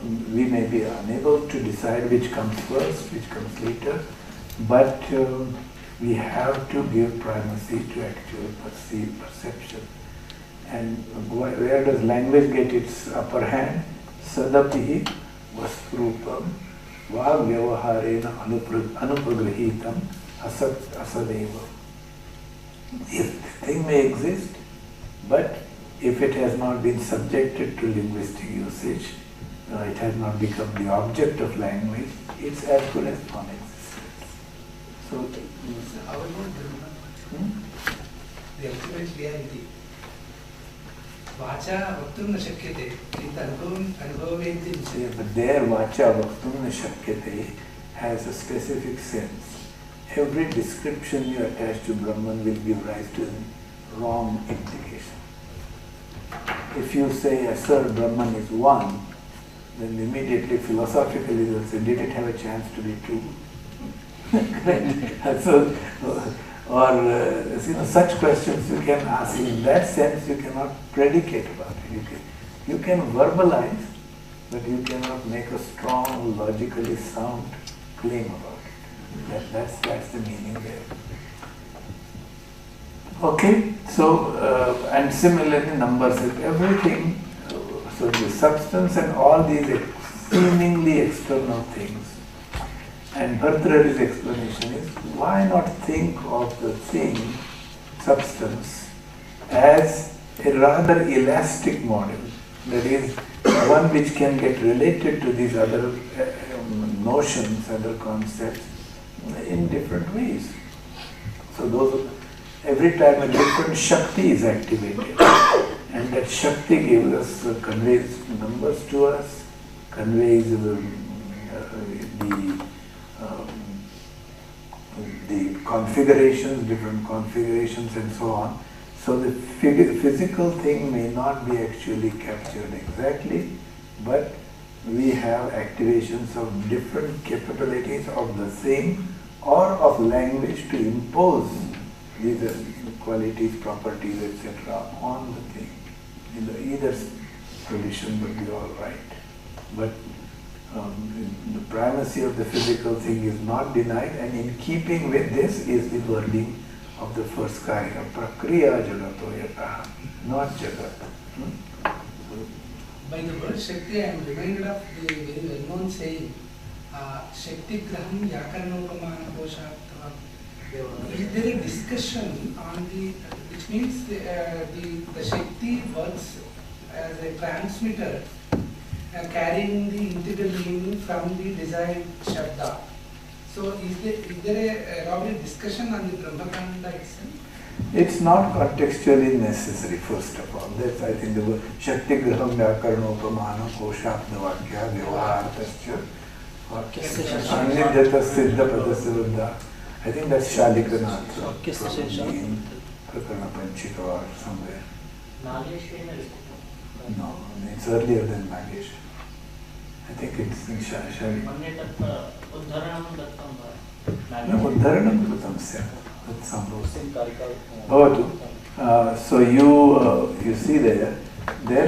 We may be unable to decide which comes first, which comes later, but we have to give primacy to actual perception. And where does language get its upper hand? Sadapi vastrupam Vākyapadīya anupragrahitam asadeva. If the thing may exist, but if it has not been subjected to linguistic usage, it has not become the object of language, it's as good as non-existence. So, how about Brahman? The ultimate reality. Vacha vaktum na shakyate, but there vacha vaktum na shakyate has a specific sense. Every description you attach to Brahman will give rise to wrong implication. if you say assert Brahman is one, then immediately philosophically they'll say, did it have a chance to be two? So, such questions you can ask. In that sense, you cannot predicate about it. You can verbalize, but you cannot make a strong, logically sound claim about it. That's the meaning there. Okay, so and similarly numbers, everything. So the substance and all these seemingly external things. And Bhartṛ-hari's explanation is, why not think of the thing, substance, as a rather elastic model, that is, one which can get related to these other notions, other concepts in different ways. So every time a different Shakti is activated, and that Shakti gives us, conveys numbers to us, conveys the configurations, different configurations and so on. So the physical thing may not be actually captured exactly, but we have activations of different capabilities of the same or of language to impose these qualities, properties, etc. on the thing. Either solution would be all right. But the primacy of the physical thing is not denied, and in keeping with this is the wording of the first karya, prakriya jagato yataha, not jagat. By the word Shakti, I am reminded of the very well-known saying, Shakti graham yakarnopamana koshatva. Is there a discussion on which means the Shakti works as a transmitter carrying the integral meaning from the desired Shabda. So is there a elaborate discussion on the Brahmakāṇḍa itself? It's not contextually necessary, first of all. That's, I think, the word Shakti graham vyakarnopamana koshatva vakya vyavahartascha annidhyata siddha padasya buddha. I think that's Shalikanath in Prakarana Panchika or somewhere. No, it's earlier than Nagesh. I think it's in Shalikanath. No, Uddharanam Krutam Syat. That's Sambhavati. So you see there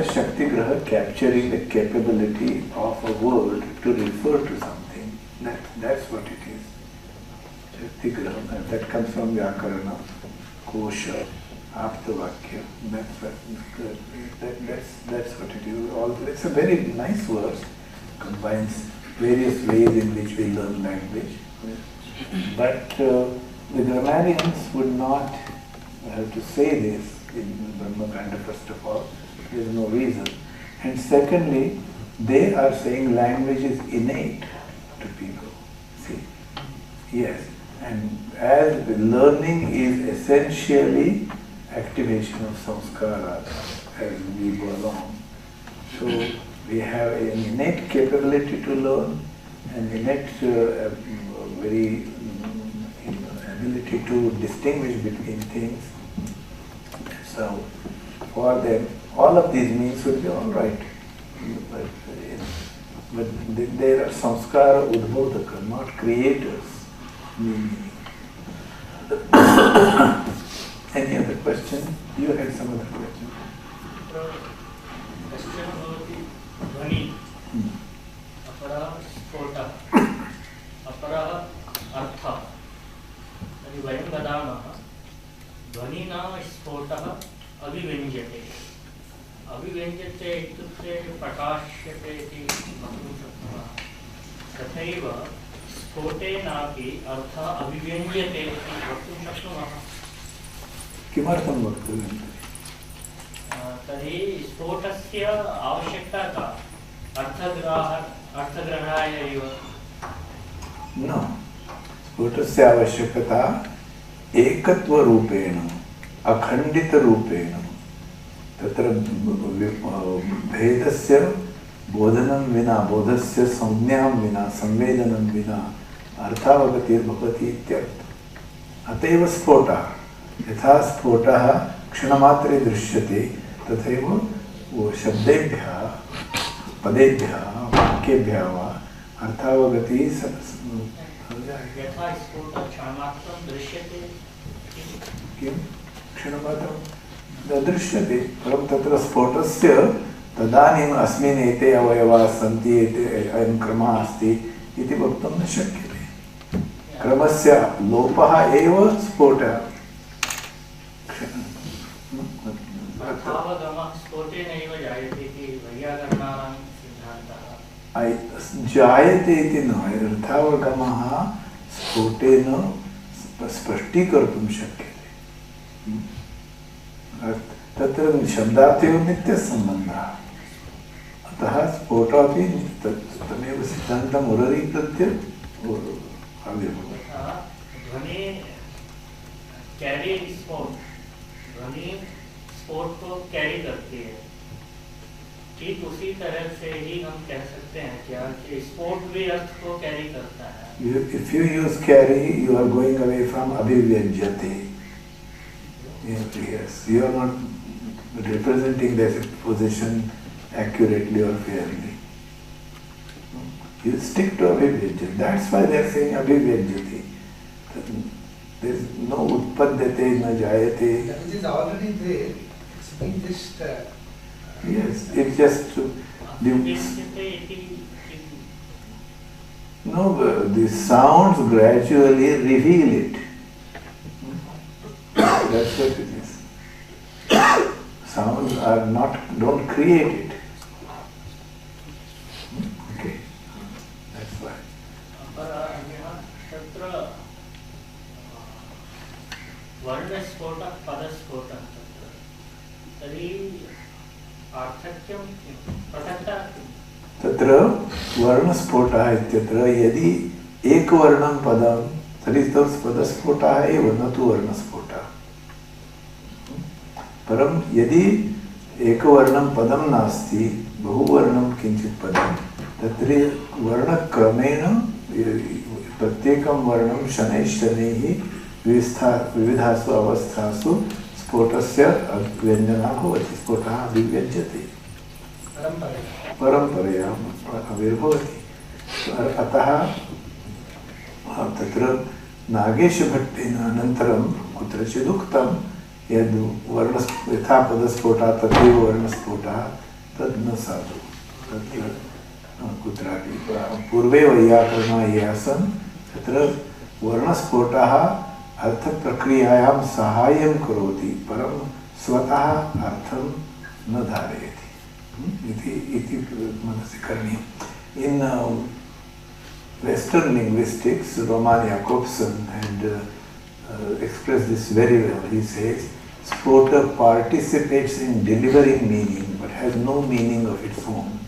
Shakti Graha capturing the capability of a word to refer to something. That's what it is. Shakti Graha, that comes from Vyakarana, Kosha, Aptavakya. That's what it is. It's a very nice verse. Combines various ways in which we learn language. But the grammarians would not have to say this in Brahmakāṇḍa, first of all. There is no reason. And secondly, they are saying language is innate to people. See? Yes. And as learning is essentially activation of samskara as we go along. So we have an innate capability to learn, an innate very ability to distinguish between things. So for them, all of these means would be all right. But there are samskara udbodhaka, not creators. Any other question? You had some other question. Dhvani, apara spota, apara artha. Tari vayam vadamaha, dhvanina spotah avivenjate. Avivenjate itukte prakashyate iti vaktum shaknuah. Tathaiva spote napi artha avivenjate iti vaktum shaknuah. किमर्थं वक्तव्यं? तर्हि स्फोटस्य आवश्यकता का? अर्थग्रहणाय एव? न, स्फोटस्य आवश्यकता एकत्वरूपेण, अखण्डितरूपेण, तत्र भेदस्य बोधनं विना, बोधस्य संज्ञां विना, संवेदनं विना अर्थावगतिर्भवति इत्यर्थः। अतएव स्फोटः, यथा स्फोटः क्षणमात्रे दृश्यते, तथैव वो शब्देभ्यः पदेभ्यः वाक्येभ्यः वा अर्थावगति यथा स्फोटः क्षणमात्रं दृश्यते किं क्षणमात्रं न दृश्यते परं तत्र स्फोटस्य तदानीम् अस्मिन् एते अवयवाः सन्ति एते अयं क्रमः अस्ति इति वक्तुं न शक्यते क्रमस्य लोपः एव स्फोटः अर्थावगमः स्फोटेनैव जायते इति वैयाकरणानां सिद्धान्तः जायते इति न अर्थावगमः स्फोटेन स्पष्टीकर्तुं शक्यते तत्र शब्दार्थयोः नित्यसम्बन्धः अतः स्फोटोऽपि तमेव सिद्धान्तम् उररीकृत्य आविर्भवति ध्वनि कैरी स्पोर्ट ध्वनि स्पोर्ट को कैरी करती है ठीक उसी तरह से ही हम कह सकते हैं क्या कि स्पोर्ट भी अर्थ को कैरी करता है If you use carry, you are going away from abhivyajyate. Yes, you are not representing the position accurately or fairly. You stick to abhivyajyate. That's why they are saying abhivyajyate. There is no utpadyate, no jayate. That which is already there, it's been just... Yes, it's just... No, the sounds gradually reveal it. That's what it is. Sounds are not, don't create it. Okay, that's why. वर्णस्फोटः पदस्फोटः तर्हि पार्थक्यं पृथक्ता तत्र वर्णस्फोटः इत्यत्र यदि एकवर्णं पदं तर्हि पदस्फोटः एव न तु वर्णस्फोटः परं यदि एकवर्णं पदं नास्ति बहुवर्णं किञ्चित् पदं तत्र वर्णक्रमेण प्रत्येकं वर्णं शनैः शनैः विविधासु अवस्थासु स्फोटस्य व्यञ्जना भवति स्फोटः अभिव्यज्यते परम्परया आविर्भवति अतः तत्र नागेशभट्टेन अनन्तरं कुत्रचिदुक्तं यद् वर्ण यथा पदस्फोटः तथैव वर्णस्फोटः तद् न साधु तत्र कुत्रापि पूर्वे वैयाकरणाः ये आसन् तत्र वर्णस्फोटः अर्थप्रक्रियायां साहाय्यं करोति परं स्वतः अर्थं न धारयति इति मनसि करणीयम् In Western linguistics, Roman Jakobson had expressed this very well. He says, Spota participates in delivering meaning but has no meaning of its own.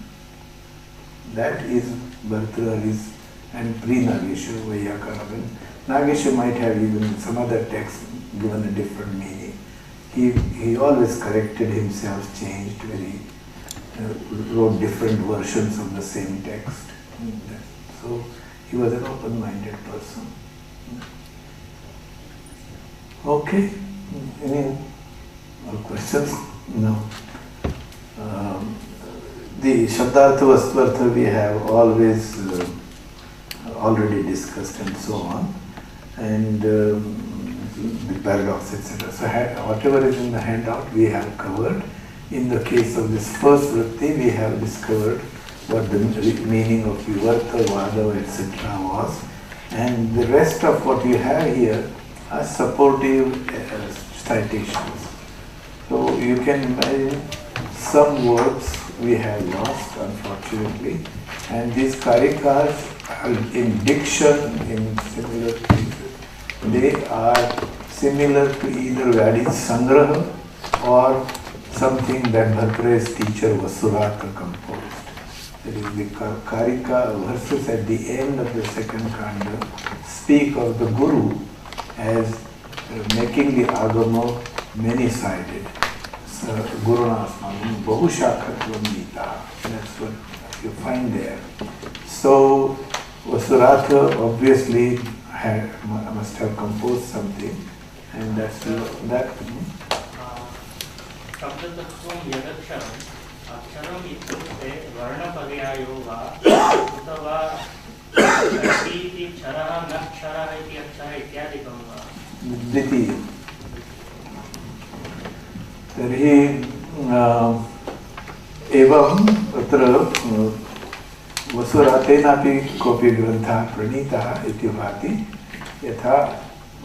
That is Bhartṛ-hari's and pre-Nagesha Vaiyakara. Nagesha might have even some other text given a different meaning. He always corrected himself, changed, wrote different versions of the same text. So he was an open-minded person. Okay. Any more questions? No. The Shabdartha Vastvartha we have always already discussed and so on, and the paradox, etc. So whatever is in the handout we have covered. In the case of this first vritti, we have discovered what the meaning of vivarta, vada, etc. was, and the rest of what you have here are supportive citations. So you can imagine some words we have lost, unfortunately, and these karikas are in diction, in similar things. They are similar to either Vadi's Sangraha or something that Bhartṛ's teacher Vasuratha composed. That is, the Karika verses at the end of the second Kanda speak of the Guru as making the Agama many-sided. So, Gurunasmam, Bahushakhatvam Gita. That's what you find there. So, Vasuratha obviously must have composed something, and that's that. शब्दतत्त्वं यदक्षरं अक्षरम् इत्युक्ते वर्णपर्यायो वा अथवा इति क्षरः न क्षरः इति अक्षरः इत्यादिकं वा? द्वितीय। तर्हि एवं तत्र वसुरातेनापि कोऽपि ग्रन्थः प्रणीतः इति भाति, यथा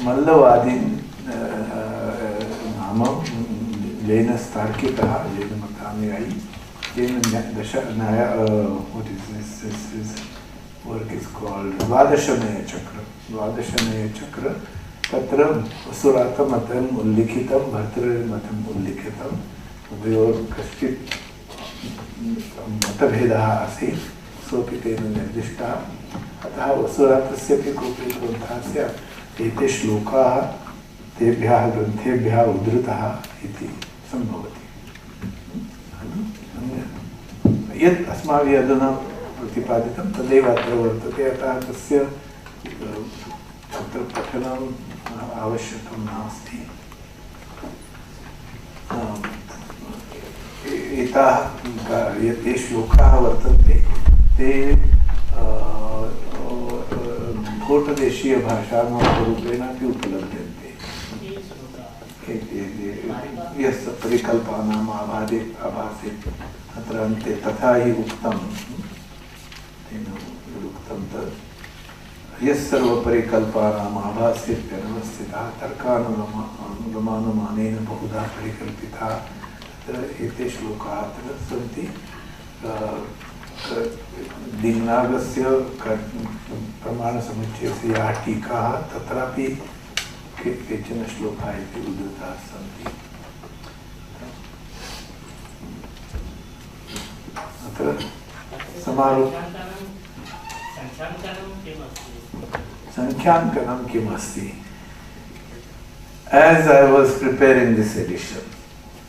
मल्लवादी नाम जैनस्तार्किकः, जैनमतानुयायी, what is this work is called द्वादशनयचक्र, तत्र वसुरातमतम् उल्लिखितं, भर्तृमतम् उल्लिखितं, उभयोः कश्चित् मतभेदः आसीत्, सोऽपि तेन निर्दिष्टः। अतः वसुरातस्यपि कोऽपि ग्रन्थः स्यात्, एते श्लोकाः तेभ्यः ग्रन्थेभ्यः उद्धृतः इति सम्भवति। यत् अस्माभिः अधुना प्रतिपादितं तदेव अत्र वर्तते, अतः तस्य तत्र पठनम् आवश्यकं नास्ति। एताः ये श्लोकाः वर्तन्ते ते भूतदेशीयभाषारूपेणापि उपलभ्यन्ते। यस्य परिकल्पनाम् आभासे अत्र अन्ते तथा हि उक्तं, तेन उक्तं तत् यस्सर्वपरिकल्पनाम् आभासेऽप्यनवस्थितः तर्कानुगमानुमानेन बहुधा परिकल्पितः। तत्र एते श्लोकाः अत्र सन्ति। दिङ्नागस्य प्रमाणसमुच्चयस्य याः टीकाः तत्रापि केचन श्लोकाः इति उद्धृताः सन्ति। अत्र संख्याङ्कनं किम् अस्ति? As I was preparing this edition,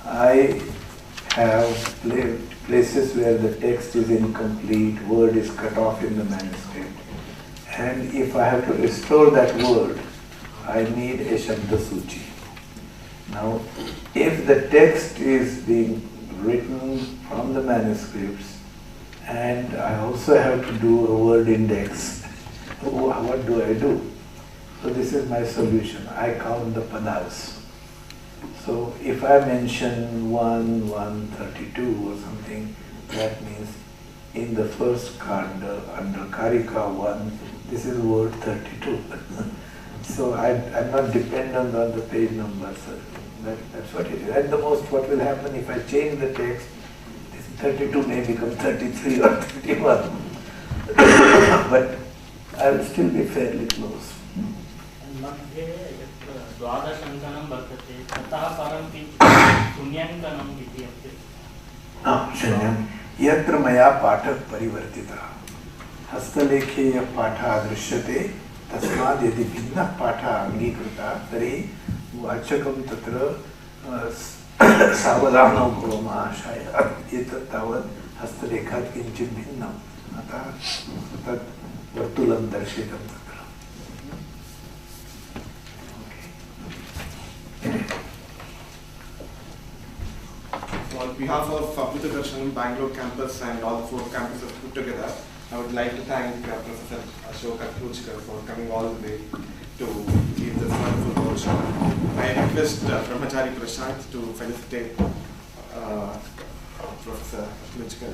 I have places where the text is incomplete, word is cut off in the manuscript, and if I have to restore that word, I need a Shabda Suchi. Now, if the text is being written from the manuscripts and I also have to do a word index, what do I do? So this is my solution. I count the padas. So if I mention 132 or something, that means in the first kanda under Karika 1, this is word 32. So I'm not dependent on the page numbers. That's what it is. At the most, what will happen if I change the text, this 32 may become 33 or 31. But I will still be fairly close. मध्ये द्वादशाङ्कनं वर्तते, ततः परं शून्याङ्कनम् इति अस्ति। शून्यं यत्र मया पाठः परिवर्तितः, हस्तलेखे यः पाठः दृश्यते तस्मात् यदि भिन्नः पाठः अङ्गीकृतः तर्हि वाचकं तत्र सावधानो भव महाशय, एतत् तावत् हस्तलेखात् किञ्चित् भिन्नम्, अतः तत् वर्तुलं दर्शितं तत्र। So on behalf of Buddha Darshanam Bangalore campus and all the 4 campuses put together, I would like to thank Professor Ashok Aklujkar for coming all the way to give this wonderful workshop. I request Brahmachari Prashant to felicitate Professor Aklujkar.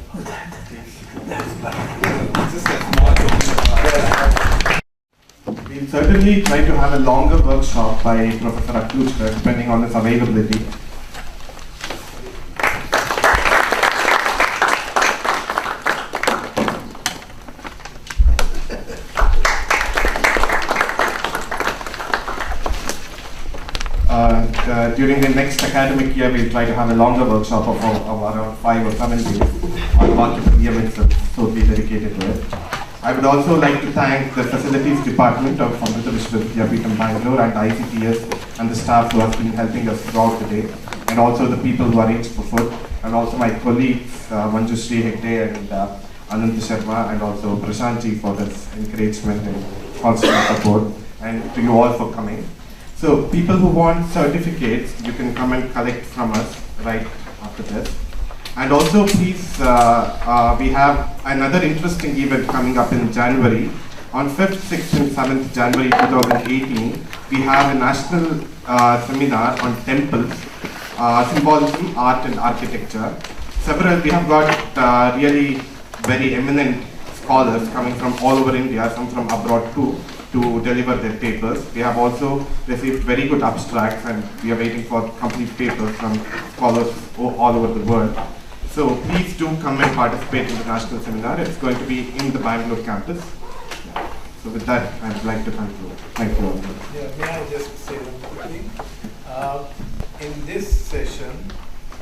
Just a small token. We'll certainly try to have a longer workshop by Professor Aklujkar depending on his availability. During the next academic year, we'll try to have a longer workshop of around 5 or 7 days on Vākyapadīya itself, totally dedicated to it. I would also like to thank the Facilities Department of Vākyapadīya Bangalore and ICTS and the staff who have been helping us throughout the day, and also the people who arranged for food, and also my colleagues Manjushri Hegde and Anant Sharma, and also Prashantji for this encouragement and constant support, and to you all for coming. So people who want certificates, you can come and collect from us right after this. And also please, we have another interesting event coming up in January. On 5th, 6th and 7th January 2018, we have a national seminar on temples, symbology, art and architecture. We have got really very eminent scholars coming from all over India, some from abroad too, to deliver their papers. We have also received very good abstracts, and we are waiting for complete papers from scholars all over the world. So please do come and participate in the national seminar. It's going to be in the Bangalore campus. So with that, I'd like to conclude. Thank you all. Yeah, may I just say one thing? In this session,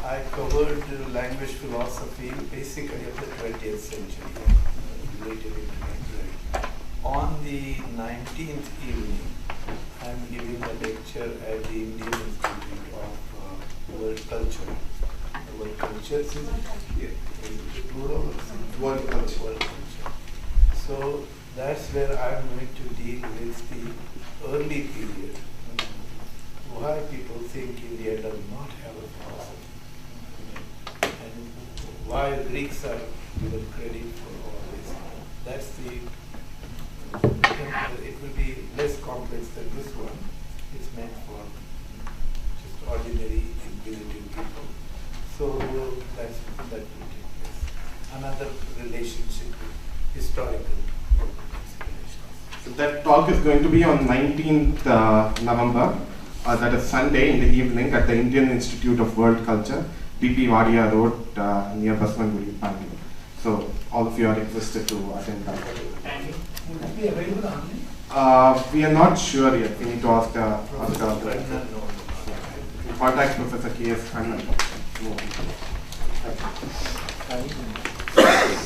I covered language philosophy basically of the 20th century, related into on the 19th evening, I am giving a lecture at the Indian Institute of World Culture. World Culture is plural or World Culture. World Culture. So that's where I am going to deal with the early period. Why people think India does not have a philosophy, and why Greeks are given credit for all this. That's the. It will be less complex than this one. It's meant for just ordinary inquisitive people. So that will take place. Another relationship with historical considerations. So that talk is going to be on 19th November. That is Sunday in the evening at the Indian Institute of World Culture, BP Vadia Road, near Basmangudi, Bangalore. So all of you are interested to attend that. Thank you. Would it be available online? We are not sure yet. We need to ask the contact Professor K.S. Kannan. Thank you.